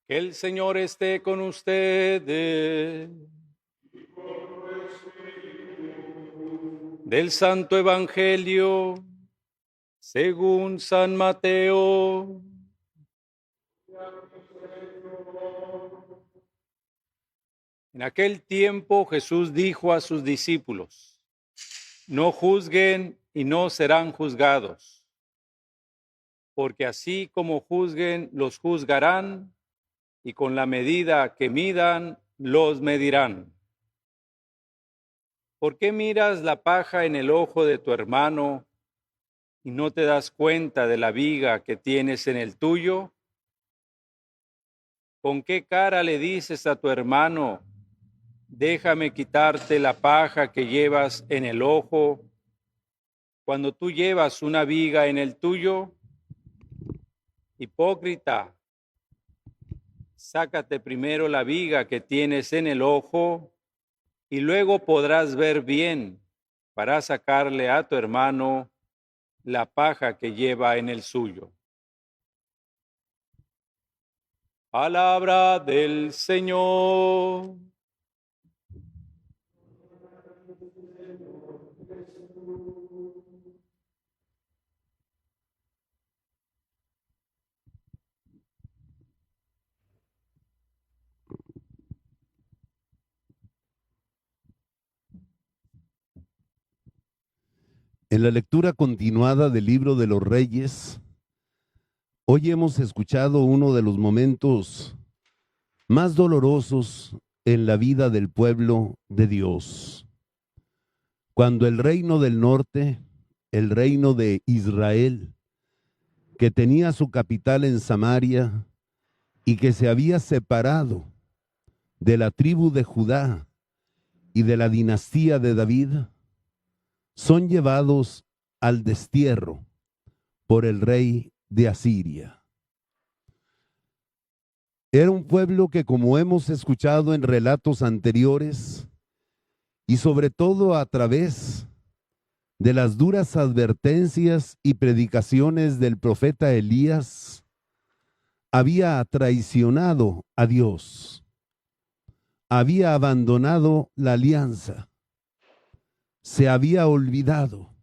Que el Señor esté con ustedes. Del Santo Evangelio según San Mateo. En aquel tiempo Jesús dijo a sus discípulos: no juzguen y no serán juzgados, porque así como juzguen, los juzgarán, y con la medida que midan, los medirán. ¿Por qué miras la paja en el ojo de tu hermano y no te das cuenta de la viga que tienes en el tuyo? ¿Con qué cara le dices a tu hermano: déjame quitarte la paja que llevas en el ojo, cuando tú llevas una viga en el tuyo? Hipócrita, sácate primero la viga que tienes en el ojo, y luego podrás ver bien para sacarle a tu hermano la paja que lleva en el suyo. Palabra del Señor. En la lectura continuada del Libro de los Reyes, hoy hemos escuchado uno de los momentos más dolorosos en la vida del pueblo de Dios. Cuando el reino del norte, el reino de Israel, que tenía su capital en Samaria y que se había separado de la tribu de Judá y de la dinastía de David, son llevados al destierro por el rey de Asiria. Era un pueblo que, como hemos escuchado en relatos anteriores, y sobre todo a través de las duras advertencias y predicaciones del profeta Elías, había traicionado a Dios, había abandonado la alianza, se había olvidado,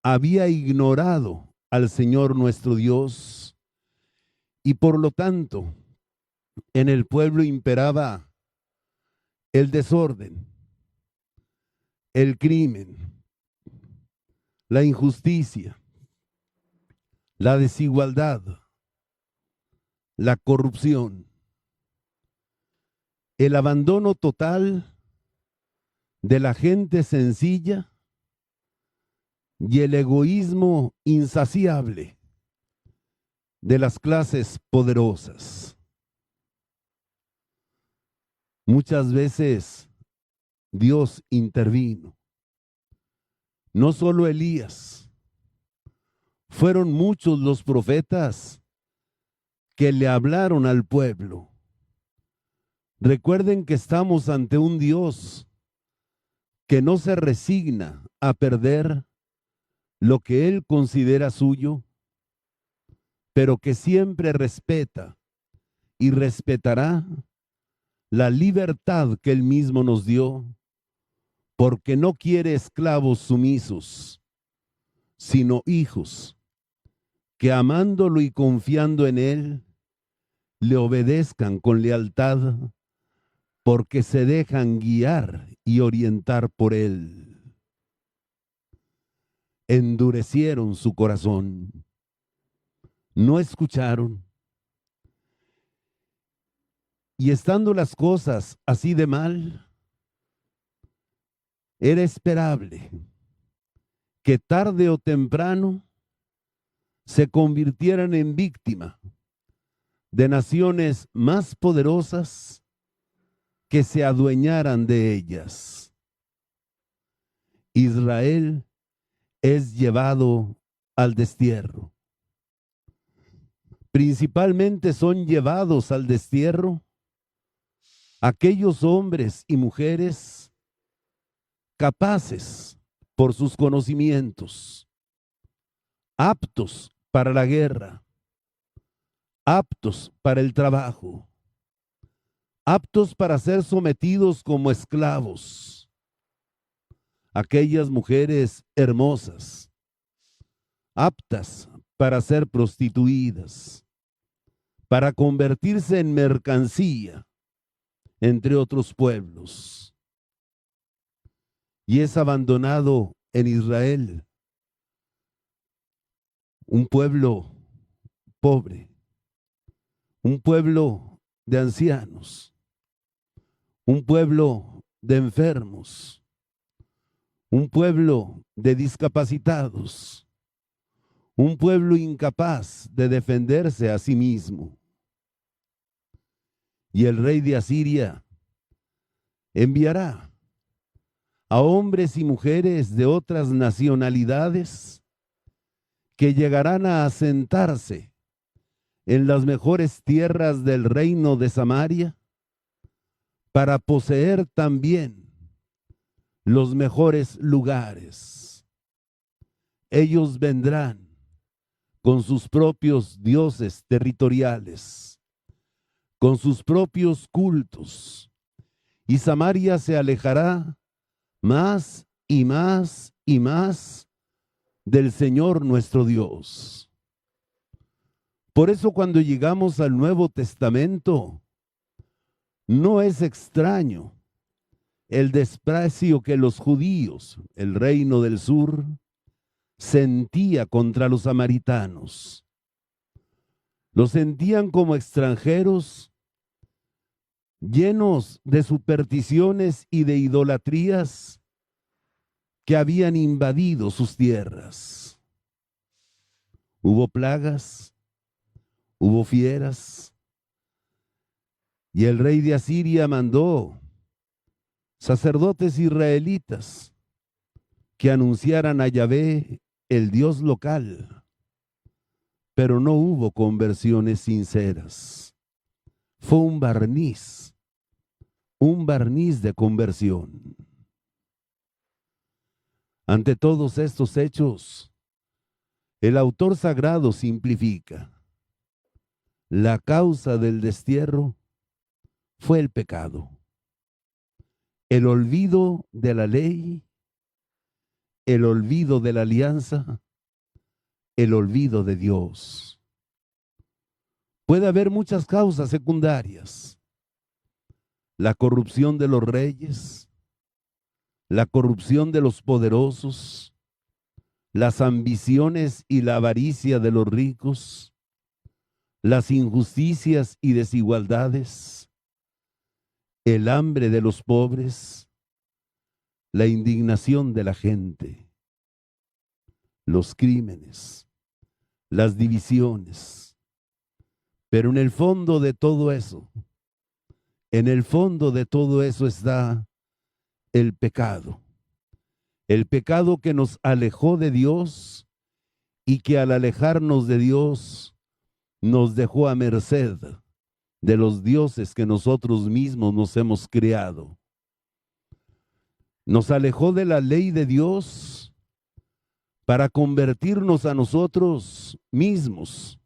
había ignorado al Señor nuestro Dios, y por lo tanto en el pueblo imperaba el desorden, el crimen, la injusticia, la desigualdad, la corrupción, el abandono total de la gente sencilla y el egoísmo insaciable de las clases poderosas. Muchas veces Dios intervino. No solo Elías, fueron muchos los profetas que le hablaron al pueblo. Recuerden que estamos ante un Dios que no se resigna a perder lo que Él considera suyo, pero que siempre respeta y respetará la libertad que Él mismo nos dio, porque no quiere esclavos sumisos, sino hijos que amándolo y confiando en Él, le obedezcan con lealtad, porque se dejan guiar y orientar por Él. Endurecieron su corazón, no escucharon. Y estando las cosas así de mal, era esperable que tarde o temprano se convirtieran en víctima de naciones más poderosas que se adueñaran de ellas. Israel es llevado al destierro. Principalmente son llevados al destierro aquellos hombres y mujeres capaces por sus conocimientos, aptos para la guerra, aptos para el trabajo, aptos para ser sometidos como esclavos. Aquellas mujeres hermosas, aptas para ser prostituidas, para convertirse en mercancía entre otros pueblos. Y es abandonado en Israel un pueblo pobre, un pueblo de ancianos, un pueblo de enfermos, un pueblo de discapacitados, un pueblo incapaz de defenderse a sí mismo. Y el rey de Asiria enviará a hombres y mujeres de otras nacionalidades que llegarán a asentarse en las mejores tierras del reino de Samaria para poseer también los mejores lugares. Ellos vendrán con sus propios dioses territoriales, con sus propios cultos, y Samaria se alejará más y más y más del Señor nuestro Dios. Por eso cuando llegamos al Nuevo Testamento, no es extraño el desprecio que los judíos, el reino del sur, sentía contra los samaritanos. Los sentían como extranjeros llenos de supersticiones y de idolatrías que habían invadido sus tierras. Hubo plagas, hubo fieras, y el rey de Asiria mandó sacerdotes israelitas que anunciaran a Yahvé, el Dios local, pero no hubo conversiones sinceras. Fue un barniz de conversión. Ante todos estos hechos, el autor sagrado simplifica: la causa del destierro fue el pecado, el olvido de la ley, el olvido de la alianza, el olvido de Dios. Puede haber muchas causas secundarias: la corrupción de los reyes, la corrupción de los poderosos, las ambiciones y la avaricia de los ricos, las injusticias y desigualdades, el hambre de los pobres, la indignación de la gente, los crímenes, las divisiones. Pero en el fondo de todo eso, está el pecado que nos alejó de Dios y que al alejarnos de Dios nos dejó a merced de los dioses que nosotros mismos nos hemos creado. Nos alejó de la ley de Dios para convertirnos a nosotros mismos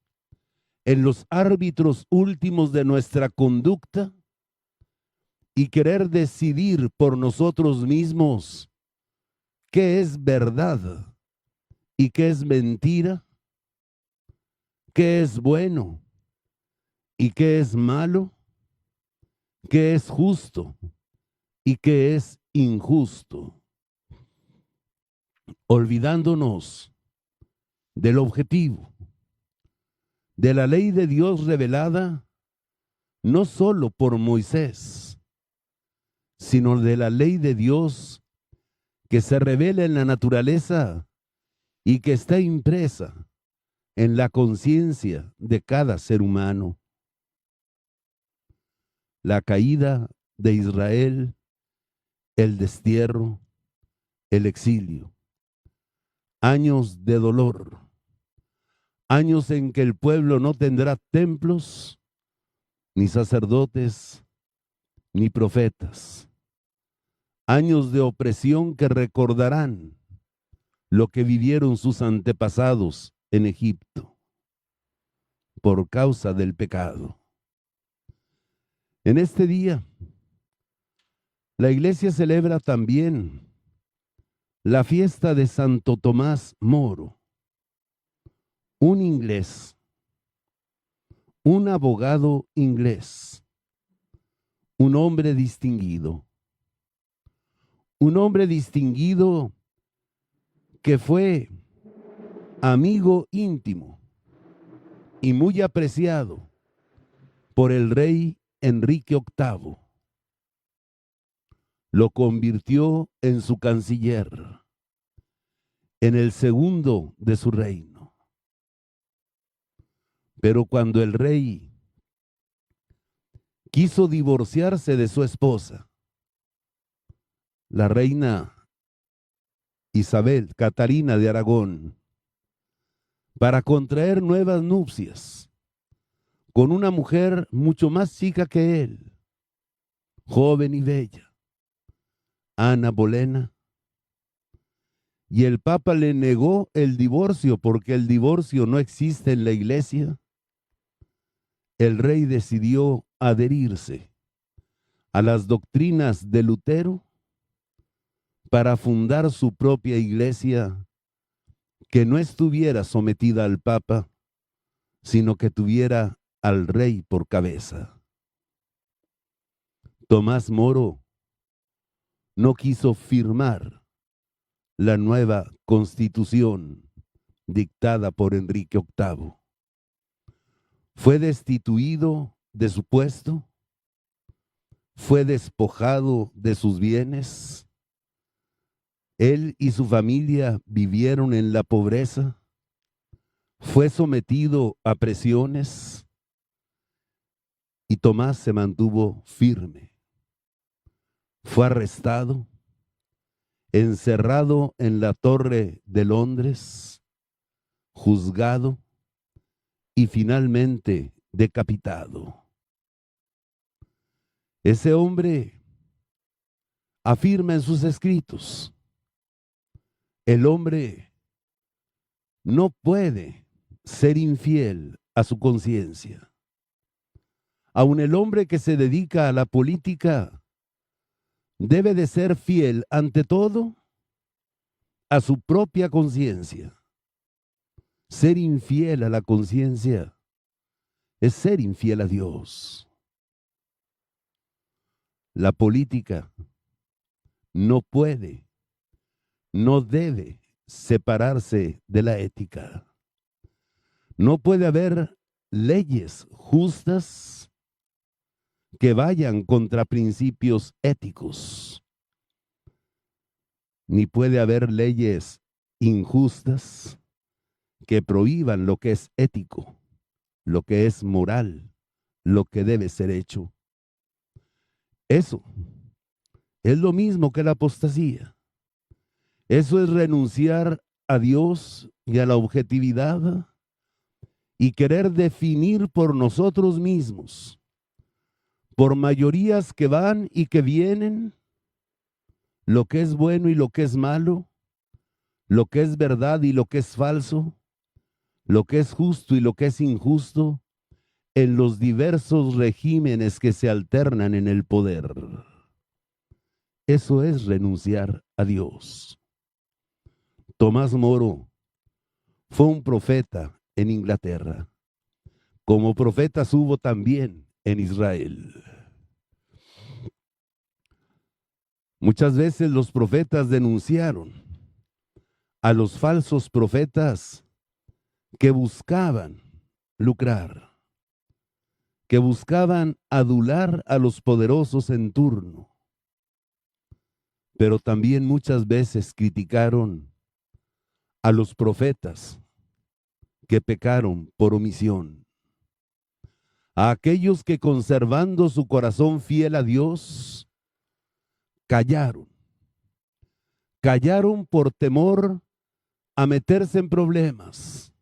en los árbitros últimos de nuestra conducta y querer decidir por nosotros mismos qué es verdad y qué es mentira, qué es bueno y qué es malo, qué es justo y qué es injusto, olvidándonos del objetivo, de la ley de Dios revelada no solo por Moisés, sino de la ley de Dios que se revela en la naturaleza y que está impresa en la conciencia de cada ser humano. La caída de Israel, el destierro, el exilio, años de dolor, años en que el pueblo no tendrá templos, ni sacerdotes, ni profetas, años de opresión que recordarán lo que vivieron sus antepasados en Egipto por causa del pecado. En este día, la iglesia celebra también la fiesta de Santo Tomás Moro, un inglés, un abogado inglés, un hombre distinguido que fue amigo íntimo y muy apreciado por el rey Enrique VIII. Lo convirtió en su canciller en el segundo de su reino. Pero cuando el rey quiso divorciarse de su esposa, la reina Isabel Catalina de Aragón, para contraer nuevas nupcias con una mujer mucho más chica que él, joven y bella, Ana Bolena, y el Papa le negó el divorcio porque el divorcio no existe en la iglesia, el rey decidió adherirse a las doctrinas de Lutero para fundar su propia iglesia que no estuviera sometida al Papa, sino que tuviera al rey por cabeza. Tomás Moro no quiso firmar la nueva constitución dictada por Enrique VIII. Fue destituido de su puesto, fue despojado de sus bienes. Él y su familia vivieron en la pobreza, fue sometido a presiones y Tomás se mantuvo firme. Fue arrestado, encerrado en la Torre de Londres, juzgado y finalmente decapitado. Ese hombre afirma en sus escritos: el hombre no puede ser infiel a su conciencia. Aun el hombre que se dedica a la política debe de ser fiel ante todo a su propia conciencia. Ser infiel a la conciencia es ser infiel a Dios. La política no puede, no debe separarse de la ética. No puede haber leyes justas que vayan contra principios éticos, ni puede haber leyes injustas que prohíban lo que es ético, lo que es moral, lo que debe ser hecho. Eso es lo mismo que la apostasía. Eso es renunciar a Dios y a la objetividad y querer definir por nosotros mismos, por mayorías que van y que vienen, lo que es bueno y lo que es malo, lo que es verdad y lo que es falso, lo que es justo y lo que es injusto, en los diversos regímenes que se alternan en el poder. Eso es renunciar a Dios. Tomás Moro fue un profeta en Inglaterra. Como profetas hubo también en Israel. Muchas veces los profetas denunciaron a los falsos profetas que buscaban lucrar, que buscaban adular a los poderosos en turno, pero también muchas veces criticaron a los profetas que pecaron por omisión, a aquellos que conservando su corazón fiel a Dios, callaron por temor a meterse en problemas,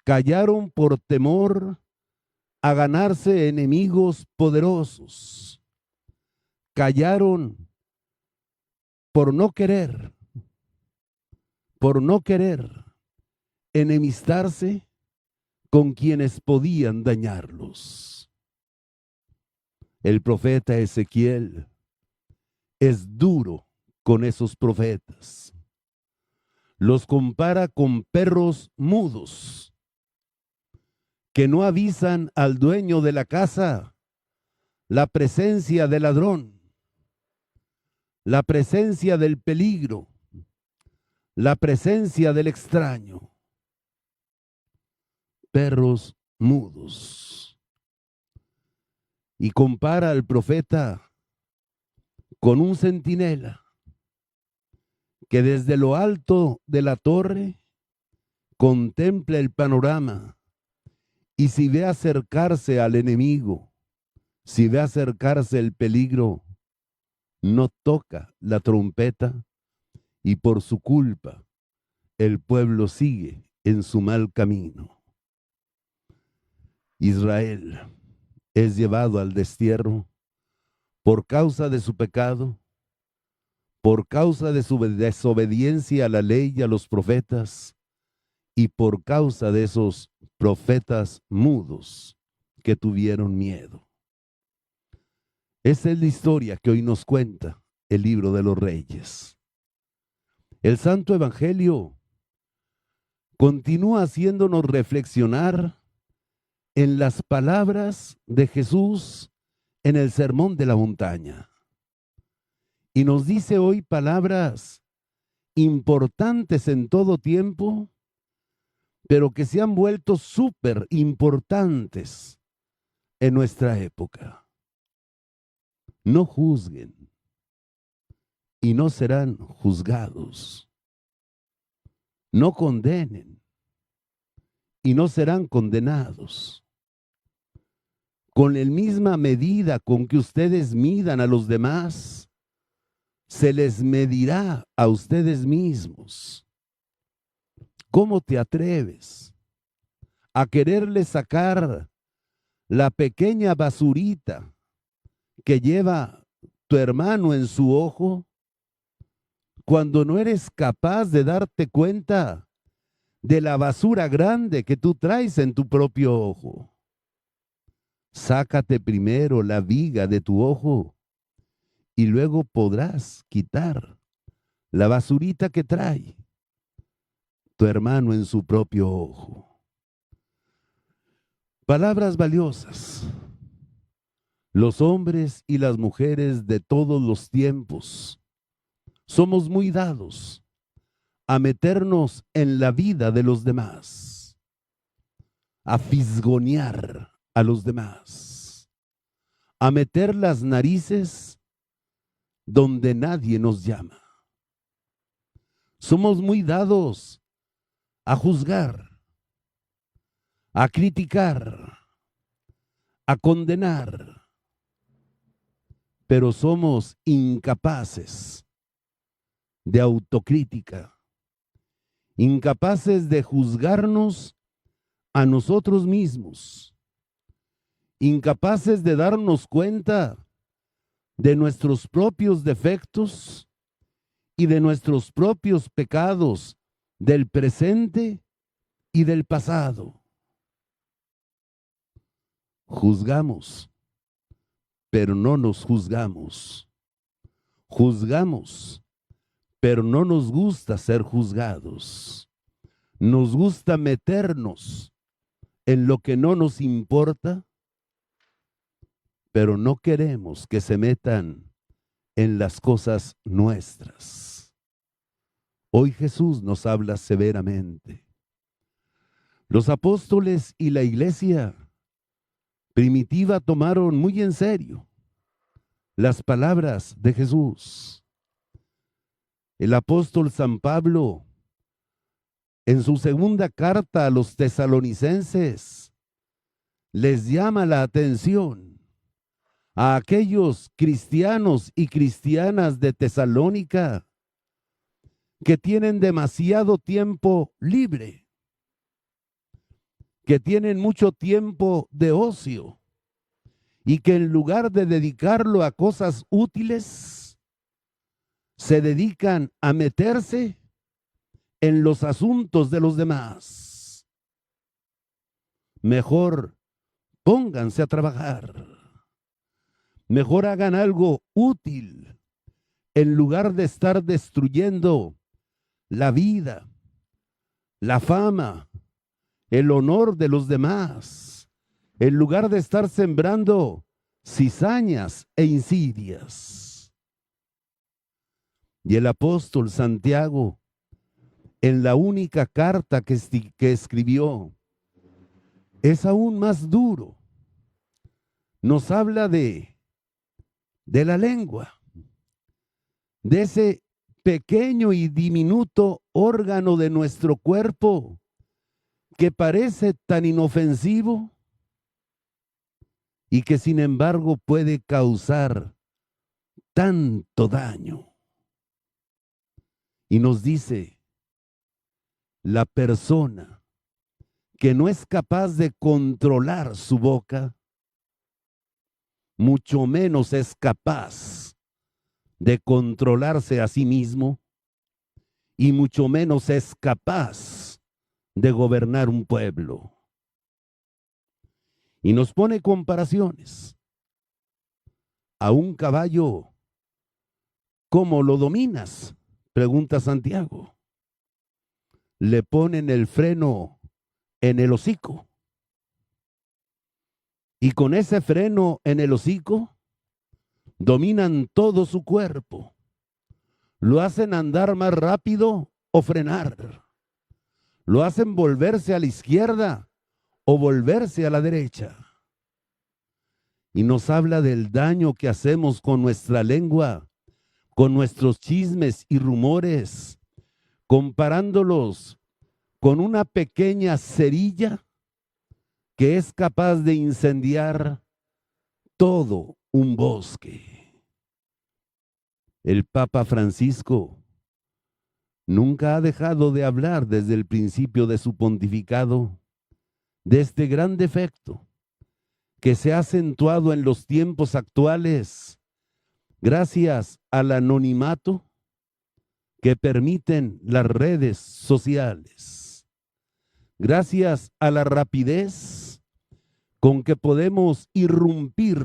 Callaron por temor a ganarse enemigos poderosos. Callaron por no querer enemistarse con quienes podían dañarlos. El profeta Ezequiel es duro con esos profetas. Los compara con perros mudos que no avisan al dueño de la casa la presencia del ladrón, la presencia del peligro, la presencia del extraño. Perros mudos. Y compara al profeta con un centinela que desde lo alto de la torre contempla el panorama y si ve acercarse al enemigo, si ve acercarse el peligro, no toca la trompeta y por su culpa el pueblo sigue en su mal camino. Israel es llevado al destierro por causa de su pecado, por causa de su desobediencia a la ley y a los profetas, y por causa de esos profetas mudos que tuvieron miedo. Esa es la historia que hoy nos cuenta el libro de los Reyes. El Santo Evangelio continúa haciéndonos reflexionar en las palabras de Jesús en el Sermón de la Montaña. Y nos dice hoy palabras importantes en todo tiempo, pero que se han vuelto súper importantes en nuestra época. No juzguen y no serán juzgados. No condenen y no serán condenados. Con la misma medida con que ustedes midan a los demás, se les medirá a ustedes mismos. ¿Cómo te atreves a quererle sacar la pequeña basurita que lleva tu hermano en su ojo cuando no eres capaz de darte cuenta de la basura grande que tú traes en tu propio ojo? Sácate primero la viga de tu ojo y luego podrás quitar la basurita que trae tu hermano en su propio ojo. Palabras valiosas. Los hombres y las mujeres de todos los tiempos somos muy dados a meternos en la vida de los demás, a fisgonear a los demás, a meter las narices donde nadie nos llama. Somos muy dados a juzgar, a criticar, a condenar, pero somos incapaces de autocrítica, incapaces de juzgarnos a nosotros mismos, incapaces de darnos cuenta de nuestros propios defectos y de nuestros propios pecados del presente y del pasado. Juzgamos, pero no nos juzgamos. Juzgamos, pero no nos gusta ser juzgados. Nos gusta meternos en lo que no nos importa, pero no queremos que se metan en las cosas nuestras. Hoy Jesús nos habla severamente. Los apóstoles y la iglesia primitiva tomaron muy en serio las palabras de Jesús. El apóstol San Pablo, en su segunda carta a los tesalonicenses, les llama la atención a aquellos cristianos y cristianas de Tesalónica que tienen demasiado tiempo libre. que tienen mucho tiempo de ocio y que en lugar de dedicarlo a cosas útiles, se dedican a meterse en los asuntos de los demás. Mejor pónganse a trabajar. Mejor hagan algo útil en lugar de estar destruyendo la vida, la fama, el honor de los demás, en lugar de estar sembrando cizañas e insidias. Y el apóstol Santiago, en la única carta que escribió, es aún más duro. Nos habla de la lengua, de ese pequeño y diminuto órgano de nuestro cuerpo que parece tan inofensivo y que sin embargo puede causar tanto daño. Y nos dice, la persona que no es capaz de controlar su boca, mucho menos es capaz de controlarse a sí mismo y mucho menos es capaz de gobernar un pueblo. Y nos pone comparaciones. A un caballo, ¿cómo lo dominas?, pregunta Santiago. Le ponen el freno en el hocico. Y con ese freno en el hocico, dominan todo su cuerpo. Lo hacen andar más rápido o frenar. Lo hacen volverse a la izquierda o volverse a la derecha. Y nos habla del daño que hacemos con nuestra lengua, con nuestros chismes y rumores, comparándolos con una pequeña cerilla que es capaz de incendiar todo un bosque. El Papa Francisco nunca ha dejado de hablar desde el principio de su pontificado de este gran defecto que se ha acentuado en los tiempos actuales gracias al anonimato que permiten las redes sociales, gracias a la rapidez con que podemos irrumpir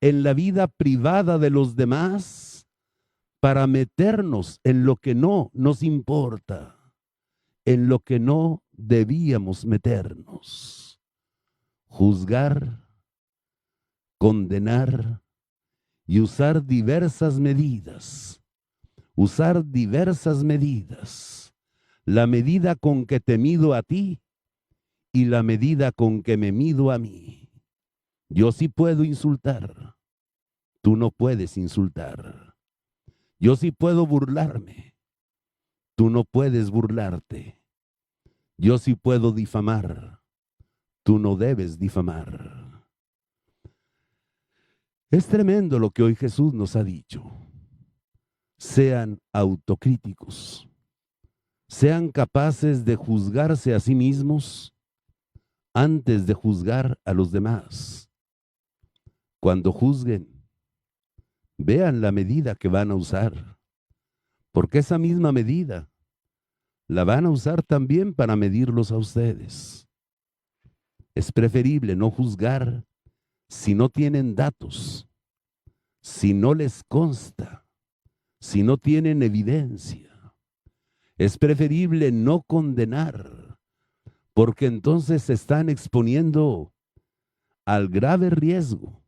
en la vida privada de los demás para meternos en lo que no nos importa, en lo que no debíamos meternos. Juzgar, condenar y usar diversas medidas. La medida con que te mido a ti y la medida con que me mido a mí. Yo sí puedo insultar, tú no puedes insultar. Yo sí puedo burlarme, tú no puedes burlarte. Yo sí puedo difamar, tú no debes difamar. Es tremendo lo que hoy Jesús nos ha dicho. Sean autocríticos, sean capaces de juzgarse a sí mismos antes de juzgar a los demás. Cuando juzguen, vean la medida que van a usar, porque esa misma medida la van a usar también para medirlos a ustedes. Es preferible no juzgar si no tienen datos, si no les consta, si no tienen evidencia. Es preferible no condenar, porque entonces se están exponiendo al grave riesgo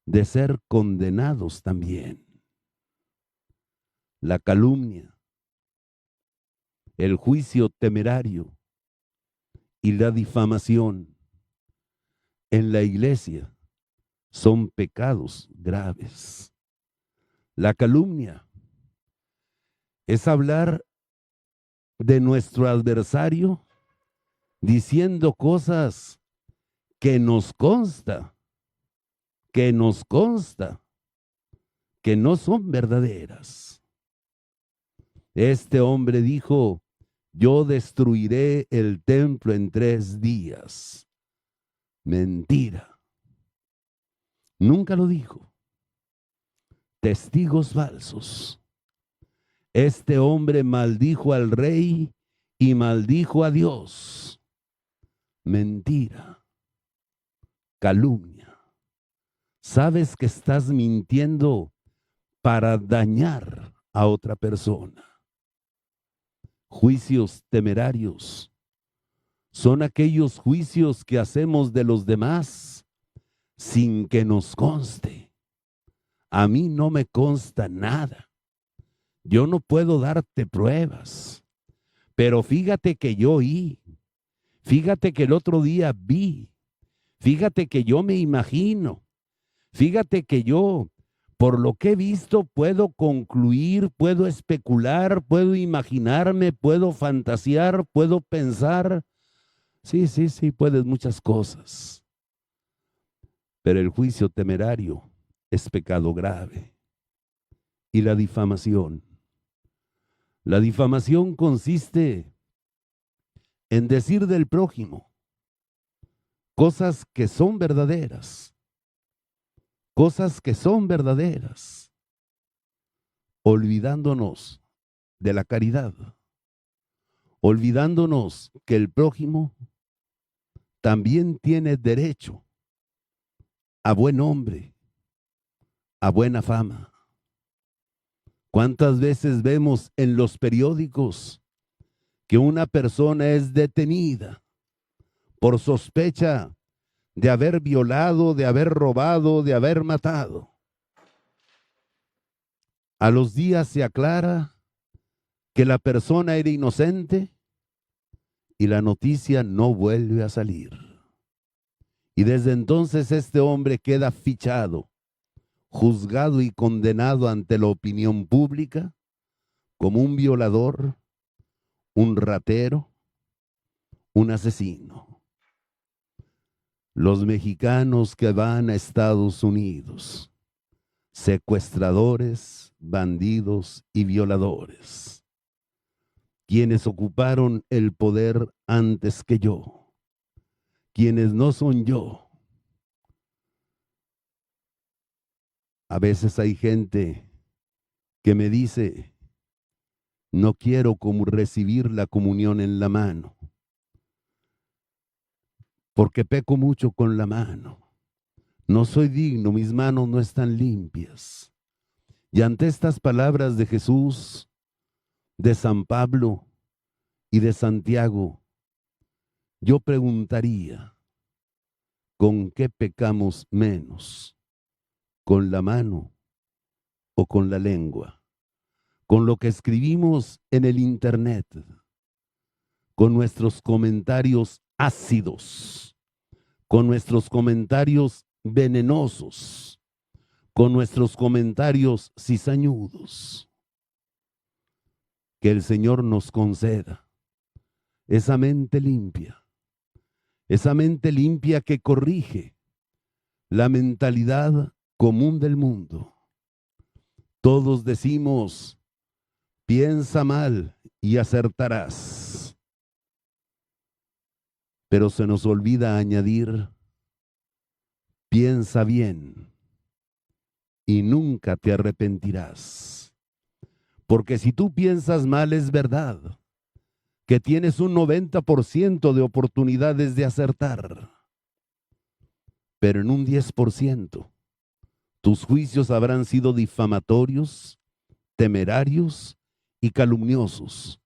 de ser condenados también. La calumnia, el juicio temerario y la difamación en la iglesia son pecados graves. La calumnia es hablar de nuestro adversario diciendo cosas que nos consta que no son verdaderas. Este hombre dijo, yo destruiré el templo en 3 días. Mentira. Nunca lo dijo. Testigos falsos. Este hombre maldijo al rey y maldijo a Dios. Mentira. Calumnia. Sabes que estás mintiendo para dañar a otra persona. Juicios temerarios son aquellos juicios que hacemos de los demás sin que nos conste. A mí no me consta nada. Yo no puedo darte pruebas. Pero fíjate que yo oí. Fíjate que el otro día vi. Fíjate que yo me imagino. Fíjate que yo, por lo que he visto, puedo concluir, puedo especular, puedo imaginarme, puedo fantasear, puedo pensar. Sí, puedes muchas cosas. Pero el juicio temerario es pecado grave. Y la difamación. La difamación consiste en decir del prójimo cosas que son verdaderas. Cosas que son verdaderas. Olvidándonos de la caridad. Olvidándonos que el prójimo también tiene derecho a buen nombre, a buena fama. ¿Cuántas veces vemos en los periódicos que una persona es detenida por sospecha de haber violado, de haber robado, de haber matado? A los días se aclara que la persona era inocente y la noticia no vuelve a salir. Y desde entonces este hombre queda fichado, juzgado y condenado ante la opinión pública como un violador, un ratero, un asesino. Los mexicanos que van a Estados Unidos, secuestradores, bandidos y violadores, quienes ocuparon el poder antes que yo, quienes no son yo. A veces hay gente que me dice, no quiero como recibir la comunión en la mano, porque peco mucho con la mano. No soy digno, mis manos no están limpias. Y ante estas palabras de Jesús, de San Pablo y de Santiago, yo preguntaría, ¿con qué pecamos menos? ¿Con la mano o con la lengua? ¿Con lo que escribimos en el internet? ¿Con nuestros comentarios ácidos? ¿Con nuestros comentarios venenosos? ¿Con nuestros comentarios cizañudos? Que el Señor nos conceda esa mente limpia que corrige la mentalidad común del mundo. Todos decimos, piensa mal y acertarás. Pero se nos olvida añadir, piensa bien y nunca te arrepentirás. Porque si tú piensas mal, es verdad que tienes un 90% de oportunidades de acertar. Pero en un 10%, tus juicios habrán sido difamatorios, temerarios y calumniosos.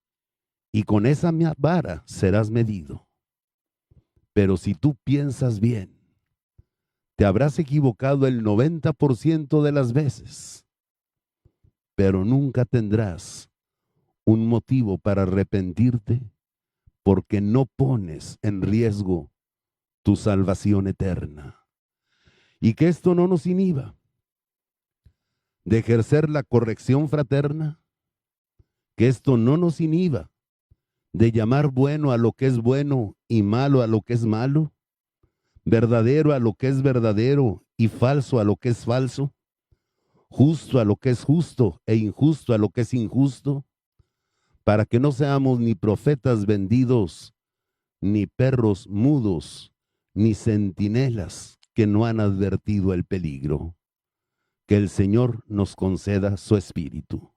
Y con esa vara serás medido. Pero si tú piensas bien, te habrás equivocado el 90% de las veces, pero nunca tendrás un motivo para arrepentirte porque no pones en riesgo tu salvación eterna. Y que esto no nos inhiba de ejercer la corrección fraterna, que esto no nos inhiba de llamar bueno a lo que es bueno y malo a lo que es malo, verdadero a lo que es verdadero y falso a lo que es falso, justo a lo que es justo e injusto a lo que es injusto, para que no seamos ni profetas vendidos, ni perros mudos, ni centinelas que no han advertido el peligro. Que el Señor nos conceda su espíritu.